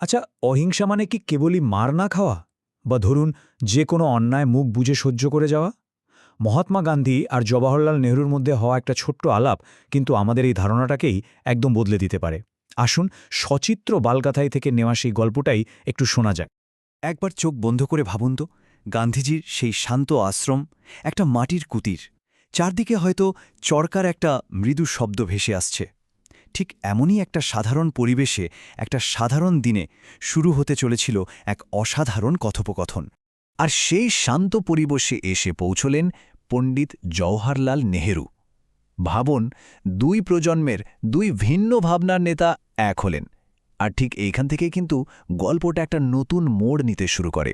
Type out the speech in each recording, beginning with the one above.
আচ্ছা, অহিংসা মানে কি কেবলই মার না খাওয়া, বা ধরুন যে কোনো অন্যায় মুখ বুজে সহ্য করে যাওয়া? মহাত্মা গান্ধী আর জওহরলাল নেহরুর মধ্যে হওয়া একটা ছোট্ট আলাপ কিন্তু আমাদের এই ধারণাটাকেই একদম বদলে দিতে পারে। আসুন, সচিত্র বালগাথাই থেকে নেওয়া সেই গল্পটাই একটু শোনা যাক। একবার চোখ বন্ধ করে ভাবুন তো, গান্ধীজির সেই শান্ত আশ্রম, একটা মাটির কুটির, চারদিকে হয়তো চরকার একটা মৃদু শব্দ ভেসে আসছে। ঠিক এমনই একটা সাধারণ পরিবেশে একটা সাধারণ দিনে শুরু হতে চলেছিল এক অসাধারণ কথোপকথন। আর সেই শান্ত পরিবেশে এসে পৌঁছলেন পণ্ডিত জওহরলাল নেহেরু। ভাবুন, দুই প্রজন্মের দুই ভিন্ন ভাবনার নেতা এক হলেন। আর ঠিক এইখান থেকেই কিন্তু গল্পটা একটা নতুন মোড় নিতে শুরু করে।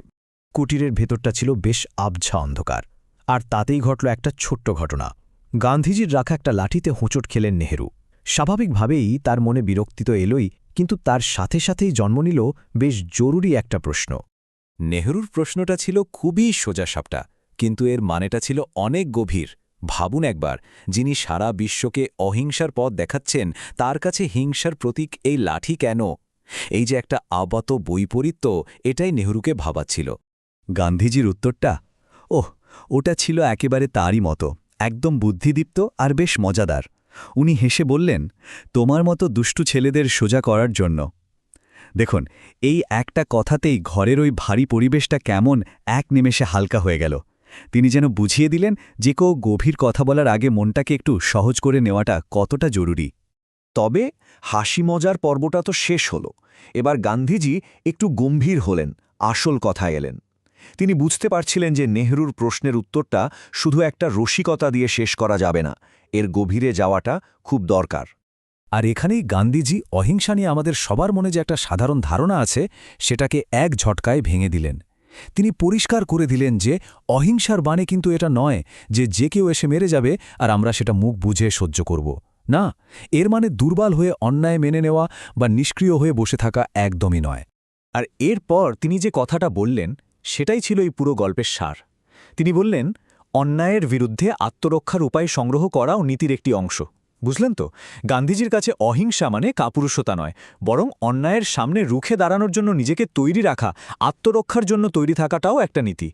কুটিরের ভেতরটা ছিল বেশ আবছা অন্ধকার, আর তাতেই ঘটল একটা ছোট্ট ঘটনা। গান্ধীজির রাখা একটা লাঠিতে হোঁচট খেলেন নেহেরু। স্বাভাবিকভাবেই তার মনে বিরক্তি তো এলোই, কিন্তু তার সাথে সাথেই জন্ম নিল বেশ জরুরি একটা প্রশ্ন। নেহরুর প্রশ্নটা ছিল খুবই সোজাসাপটা, কিন্তু এর মানেটা ছিল অনেক গভীর। ভাবুন একবার, যিনি সারা বিশ্বকে অহিংসার পথ দেখাচ্ছেন, তার কাছে হিংসার প্রতীক এই লাঠি কেন? এই যে একটা আপাত বৈপরীত্য, এটাই নেহরুকে ভাবাচ্ছিল। গান্ধীজির উত্তরটা, ওহ, ওটা ছিল একেবারে তারই মতো, একদম বুদ্ধিদীপ্ত আর বেশ মজাদার। উনি হেসে বললেন, তোমার মতো দুষ্টু ছেলেদের সোজা করার জন্য। দেখুন, এই একটা কথাতেই ঘরের ওই ভারী পরিবেশটা কেমন এক নিমেষে হালকা হয়ে গেল। তিনি যেন বুঝিয়ে দিলেন যে কেউ গভীর কথা বলার আগে মনটাকে একটু সহজ করে নেওয়াটা কতটা জরুরি। তবে হাসি মজার পর্বটা তো শেষ হলো। এবার গান্ধীজি একটু গম্ভীর হলেন, আসল কথায় এলেন। তিনি বুঝতে পারছিলেন যে নেহরুর প্রশ্নের উত্তরটা শুধু একটা রসিকতা দিয়ে শেষ করা যাবে না, এর গভীরে যাওয়াটা খুব দরকার। আর এখানেই গান্ধীজি অহিংসা নিয়ে আমাদের সবার মনে যে একটা সাধারণ ধারণা আছে, সেটাকে এক ঝটকায় ভেঙে দিলেন। তিনি পরিষ্কার করে দিলেন যে অহিংসার বাণী কিন্তু এটা নয় যে যে কেউ এসে মেরে যাবে আর আমরা সেটা মুখ বুঝে সহ্য করব। না, এর মানে দুর্বল হয়ে অন্যায় মেনে নেওয়া বা নিষ্ক্রিয় হয়ে বসে থাকা একদমই নয়। আর এরপর তিনি যে কথাটা বললেন, সেটাই ছিল এই পুরো গল্পের সার। তিনি বললেন, অন্যায়ের বিরুদ্ধে আত্মরক্ষার উপায় সংগ্রহ করাও নীতির একটি অংশ। বুঝলেন তো, গান্ধীজির কাছে অহিংসা মানে কাপুরুষতা নয়, বরং অন্যায়ের সামনে রুখে দাঁড়ানোর জন্য নিজেকে তৈরি রাখা, আত্মরক্ষার জন্য তৈরি থাকাটাও একটা নীতি।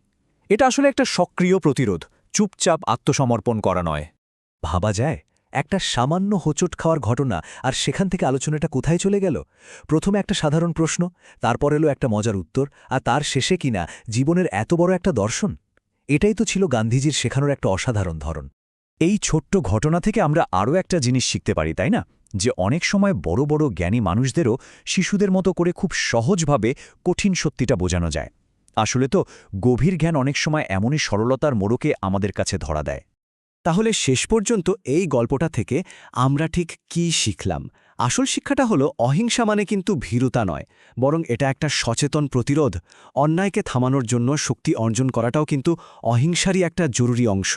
এটা আসলে একটা সক্রিয় প্রতিরোধ, চুপচাপ আত্মসমর্পণ করা নয়। ভাবা যায়, একটা সামান্য হোঁচট খাওয়ার ঘটনা, আর সেখান থেকে আলোচনাটা কোথায় চলে গেল? প্রথমে একটা সাধারণ প্রশ্ন, তারপর এলো একটা মজার উত্তর, আর তার শেষে কিনা জীবনের এত বড় একটা দর্শন। এটাই তো ছিল গান্ধীজির শেখানোর একটা অসাধারণ ধরন। এই ছোট্ট ঘটনা থেকে আমরা আরও একটা জিনিস শিখতে পারি, তাই না? যে অনেক সময় বড় বড় জ্ঞানী মানুষদেরও শিশুদের মতো করে খুব সহজভাবে কঠিন সত্যিটা বোঝানো যায়। আসলে তো গভীর জ্ঞান অনেক সময় এমনই সরলতার মোড়কে আমাদের কাছে ধরা দেয়। তাহলে শেষ পর্যন্ত এই গল্পটা থেকে আমরা ঠিক কি শিখলাম? আসল শিক্ষাটা হলো, অহিংসা মানে কিন্তু ভীরুতা নয়, বরং এটা একটা সচেতন প্রতিরোধ। অন্যায়কে থামানোর জন্য শক্তি অর্জন করাটাও কিন্তু অহিংসারই একটা জরুরি অংশ।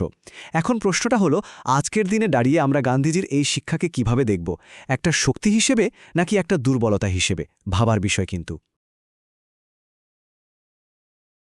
এখন প্রশ্নটা হলো, আজকের দিনে দাঁড়িয়ে আমরা গান্ধীজির এই শিক্ষাকে কিভাবে দেখব? একটা শক্তি হিসেবে নাকি একটা দুর্বলতা হিসেবে? ভাবার বিষয় কিন্তু।